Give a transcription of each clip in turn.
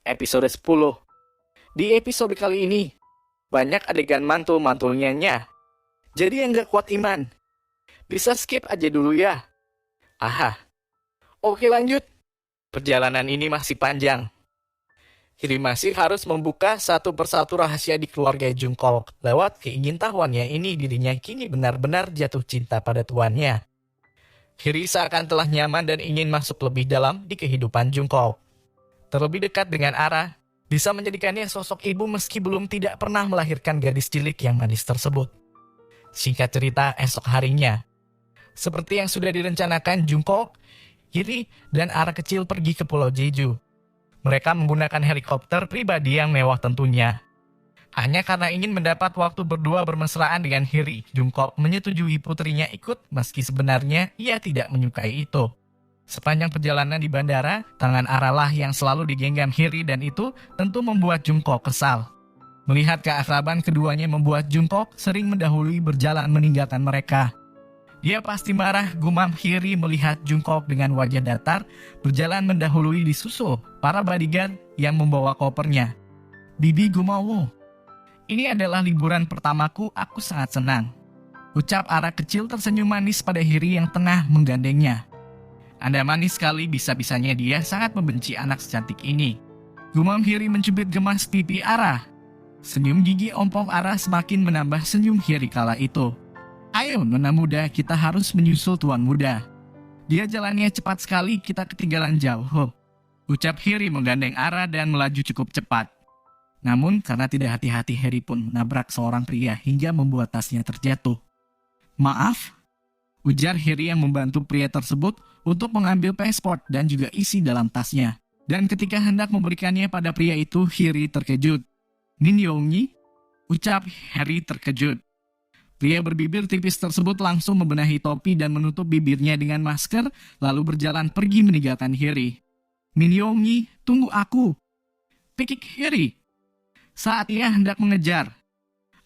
episode 10. Di episode kali ini, banyak adegan mantul-mantulnya. Jadi yang gak kuat iman, bisa skip aja dulu ya. Aha, oke lanjut. Perjalanan ini masih panjang. Hiri masih harus membuka satu persatu rahasia di keluarga Jungkook. Lewat keingintahuannya ini dirinya kini benar-benar jatuh cinta pada tuannya. Hiri seakan telah nyaman dan ingin masuk lebih dalam di kehidupan Jungkook. Terlebih dekat dengan Ara, bisa menjadikannya sosok ibu meski belum tidak pernah melahirkan gadis cilik yang manis tersebut. Singkat cerita, esok harinya, seperti yang sudah direncanakan Jungkook, Hiri, dan Ara kecil pergi ke Pulau Jeju. Mereka menggunakan helikopter pribadi yang mewah tentunya. Hanya karena ingin mendapat waktu berdua bermesraan dengan Hiri, Jungkook menyetujui putrinya ikut meski sebenarnya ia tidak menyukai itu. Sepanjang perjalanan di bandara, tangan Ara lah yang selalu digenggam Hiri dan itu tentu membuat Jungkook kesal. Melihat keakraban keduanya membuat Jungkook sering mendahului berjalan meninggalkan mereka. Dia pasti marah, gumam Hiri melihat Jungkook dengan wajah datar berjalan mendahului disusul para bodyguard yang membawa kopernya. Bibi gumawo. Ini adalah liburan pertamaku, aku sangat senang. Ucap Ara kecil tersenyum manis pada Hiri yang tengah menggandengnya. Anda manis sekali, bisa-bisanya dia sangat membenci anak secantik ini. Gumam Hiri mencubit gemas pipi Ara. Senyum gigi ompong Ara semakin menambah senyum Hiri kala itu. Ayo nona muda, kita harus menyusul tuan muda. Dia jalannya cepat sekali, kita ketinggalan jauh. Ucap Hiri menggandeng Ara dan melaju cukup cepat. Namun karena tidak hati-hati, Hiri pun menabrak seorang pria hingga membuat tasnya terjatuh. Maaf, ujar Hiri yang membantu pria tersebut untuk mengambil paspor dan juga isi dalam tasnya. Dan ketika hendak memberikannya pada pria itu, Hiri terkejut. Nin Yongyi, ucap Hiri terkejut. Pria berbibir tipis tersebut langsung membenahi topi dan menutup bibirnya dengan masker, lalu berjalan pergi meninggalkan Hiri. Min Yongyi, tunggu aku. Pikik Hiri. Saat ia hendak mengejar,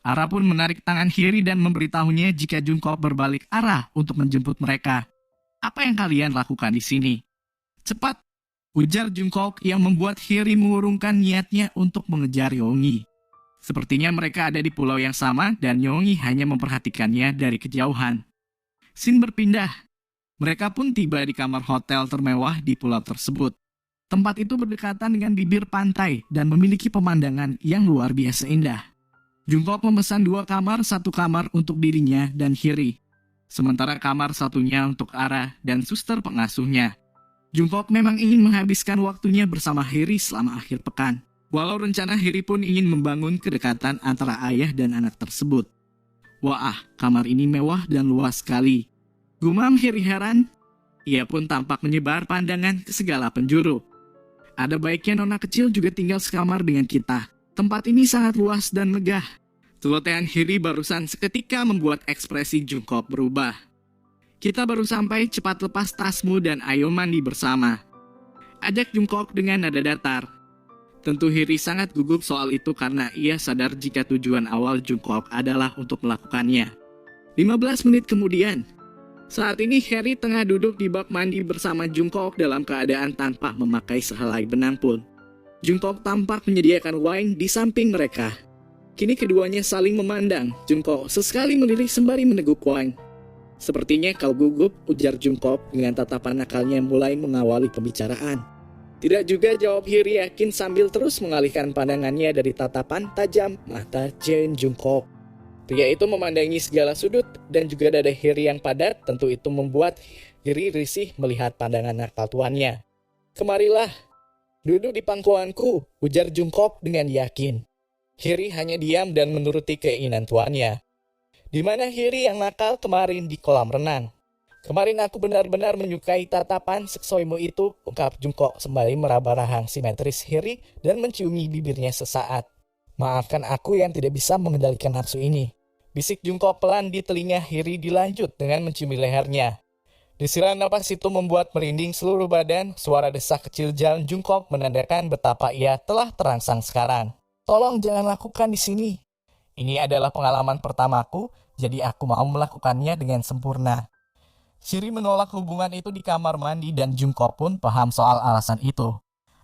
Ara pun menarik tangan Hiri dan memberitahunya jika Jungkook berbalik arah untuk menjemput mereka. Apa yang kalian lakukan di sini? Cepat, ujar Jungkook yang membuat Hiri mengurungkan niatnya untuk mengejar Yongyi. Sepertinya mereka ada di pulau yang sama dan Yongyi hanya memperhatikannya dari kejauhan. Scene berpindah. Mereka pun tiba di kamar hotel termewah di pulau tersebut. Tempat itu berdekatan dengan bibir pantai dan memiliki pemandangan yang luar biasa indah. Jungkook memesan 2 kamar, 1 kamar untuk dirinya dan Hiri. Sementara kamar satunya untuk Ara dan suster pengasuhnya. Jungkook memang ingin menghabiskan waktunya bersama Hiri selama akhir pekan. Walau rencana Hiri pun ingin membangun kedekatan antara ayah dan anak tersebut. Wah, kamar ini mewah dan luas sekali. Gumam Hiri heran. Ia pun tampak menyebar pandangan ke segala penjuru. Ada baiknya nona kecil juga tinggal sekamar dengan kita. Tempat ini sangat luas dan megah. Celotehan Hiri barusan seketika membuat ekspresi Jungkook berubah. Kita baru sampai, cepat lepas tasmu dan ayo mandi bersama. Ajak Jungkook dengan nada datar. Tentu Hiri sangat gugup soal itu karena ia sadar jika tujuan awal Jungkook adalah untuk melakukannya. 15 menit kemudian, saat ini Hiri tengah duduk di bak mandi bersama Jungkook dalam keadaan tanpa memakai sehelai benang pun. Jungkook tampak menyediakan wine di samping mereka. Kini keduanya saling memandang. Jungkook sesekali melirik sembari meneguk wine. Sepertinya kau gugup, ujar Jungkook dengan tatapan nakalnya mulai mengawali pembicaraan. Tidak juga, jawab Hiri yakin sambil terus mengalihkan pandangannya dari tatapan tajam mata Jeon Jungkook. Pria itu memandangi segala sudut dan juga dada Hiri yang padat, tentu itu membuat Hiri risih melihat pandangan nakal tuannya. Kemarilah, duduk di pangkuanku, ujar Jungkook dengan yakin. Hiri hanya diam dan menuruti keinginan tuannya. Di mana Hiri yang nakal kemarin di kolam renang? Kemarin aku benar-benar menyukai tatapan seksoimu itu, ungkap Jungkook sembari meraba rahang simetris Hiri dan menciumi bibirnya sesaat. Maafkan aku yang tidak bisa mengendalikan nafsu ini. Bisik Jungkook pelan di telinga Hiri dilanjut dengan menciumi lehernya. Desiran napas itu membuat merinding seluruh badan, suara desak kecil jalan Jungkook menandakan betapa ia telah terangsang sekarang. Tolong jangan lakukan di sini. Ini adalah pengalaman pertamaku, jadi aku mau melakukannya dengan sempurna. Hiri menolak hubungan itu di kamar mandi dan Jungkook pun paham soal alasan itu.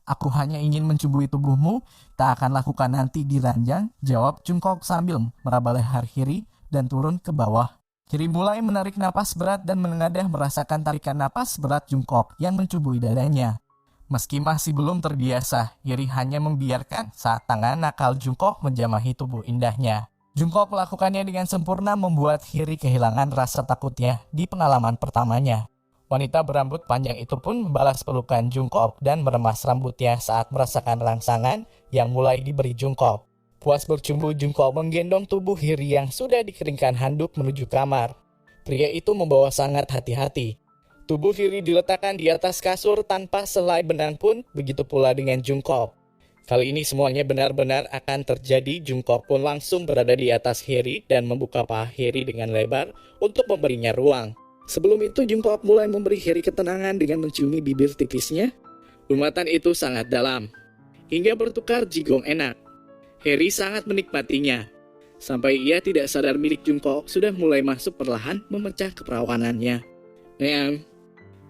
Aku hanya ingin mencubui tubuhmu, tak akan lakukan nanti di ranjang, jawab Jungkook sambil meraba leher Hiri dan turun ke bawah. Hiri mulai menarik napas berat dan menengadah merasakan tarikan napas berat Jungkook yang mencubui dadanya. Meski masih belum terbiasa, Hiri hanya membiarkan saat tangan nakal Jungkook menjamahi tubuh indahnya. Jungkook melakukannya dengan sempurna membuat Hiri kehilangan rasa takutnya di pengalaman pertamanya. Wanita berambut panjang itu pun membalas pelukan Jungkook dan meremas rambutnya saat merasakan rangsangan yang mulai diberi Jungkook. Puas bercumbu, Jungkook menggendong tubuh Hiri yang sudah dikeringkan handuk menuju kamar. Pria itu membawa sangat hati-hati. Tubuh Hiri diletakkan di atas kasur tanpa selai benang pun, begitu pula dengan Jungkook. Kali ini semuanya benar-benar akan terjadi. Jungkook pun langsung berada di atas Hiri dan membuka paha Hiri dengan lebar untuk memberinya ruang. Sebelum itu Jungkook mulai memberi Hiri ketenangan dengan menciumi bibir tipisnya. Umatan itu sangat dalam, hingga bertukar jigong enak. Hiri sangat menikmatinya, sampai ia tidak sadar milik Jungkook sudah mulai masuk perlahan memecah keperawanannya.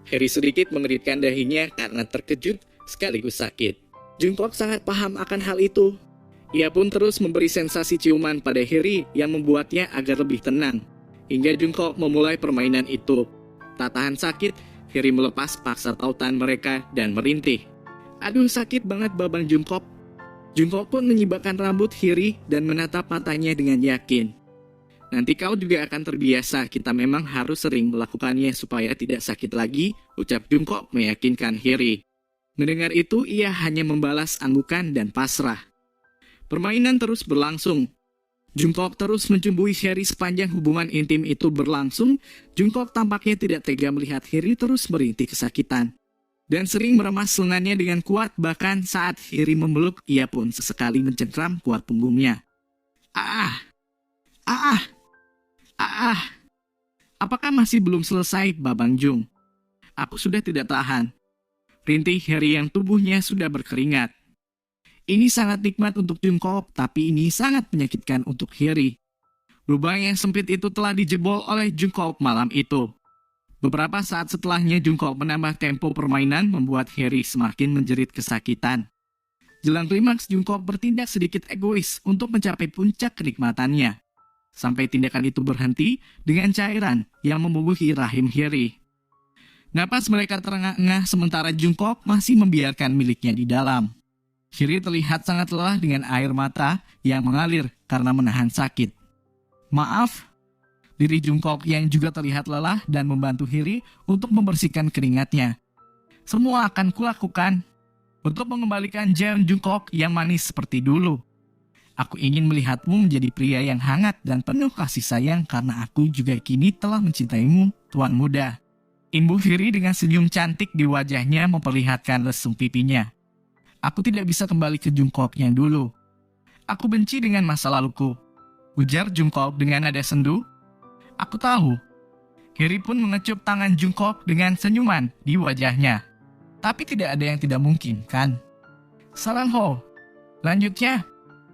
Hiri sedikit mengeritkan dahinya karena terkejut sekaligus sakit. Jungkook sangat paham akan hal itu. Ia pun terus memberi sensasi ciuman pada Hiri yang membuatnya agar lebih tenang. Hingga Jungkook memulai permainan itu. Tak tahan sakit, Hiri melepas paksa tautan mereka dan merintih. Aduh, sakit banget babang Jungkook. Jungkook pun menyibakkan rambut Hiri dan menatap matanya dengan yakin. Nanti kau juga akan terbiasa, kita memang harus sering melakukannya supaya tidak sakit lagi, ucap Jungkook meyakinkan Hiri. Mendengar itu, ia hanya membalas anggukan dan pasrah. Permainan terus berlangsung. Jungkook terus mencumbui Hiri sepanjang hubungan intim itu berlangsung. Jungkook tampaknya tidak tega melihat Hiri terus merintih kesakitan. Dan sering meremas lengannya dengan kuat, bahkan saat Hiri memeluk, ia pun sesekali mencengkram kuat punggungnya. Apakah masih belum selesai, Babang Jung? Aku sudah tidak tahan. Rintih Hiri yang tubuhnya sudah berkeringat. Ini sangat nikmat untuk Jungkook, tapi ini sangat menyakitkan untuk Hiri. Lubang yang sempit itu telah dijebol oleh Jungkook malam itu. Beberapa saat setelahnya Jungkook menambah tempo permainan membuat Hiri semakin menjerit kesakitan. Jelang klimaks, Jungkook bertindak sedikit egois untuk mencapai puncak kenikmatannya. Sampai tindakan itu berhenti dengan cairan yang membubuhi rahim Hiri. Napas mereka terengah-engah sementara Jungkook masih membiarkan miliknya di dalam. Hiri terlihat sangat lelah dengan air mata yang mengalir karena menahan sakit. Maaf, diri Jungkook yang juga terlihat lelah dan membantu Hiri untuk membersihkan keringatnya. Semua akan kulakukan untuk mengembalikan Jeon Jungkook yang manis seperti dulu. Aku ingin melihatmu menjadi pria yang hangat dan penuh kasih sayang karena aku juga kini telah mencintaimu, tuan muda. Imbuh Hiri dengan senyum cantik di wajahnya memperlihatkan lesung pipinya. Aku tidak bisa kembali ke Jungkook yang dulu. Aku benci dengan masa laluku, ujar Jungkook dengan nada sendu. Aku tahu. Hiri pun mengecup tangan Jungkook dengan senyuman di wajahnya. Tapi tidak ada yang tidak mungkin, kan? Sarangho. Lanjutnya,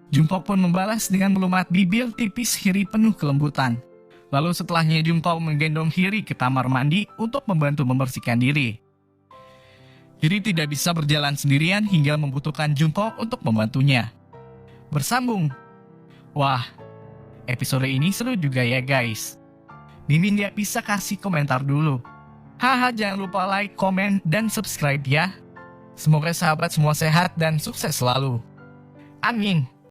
Jungkook pun membalas dengan melumat bibir tipis Hiri penuh kelembutan. Lalu setelahnya Jungkook menggendong Hiri ke kamar mandi untuk membantu membersihkan diri. Hiri tidak bisa berjalan sendirian hingga membutuhkan Jungkook untuk membantunya. Bersambung. Wah, episode ini seru juga ya guys. Mimin dia bisa kasih komentar dulu. Haha, jangan lupa like, komen, dan subscribe ya. Semoga sahabat semua sehat dan sukses selalu. Amin.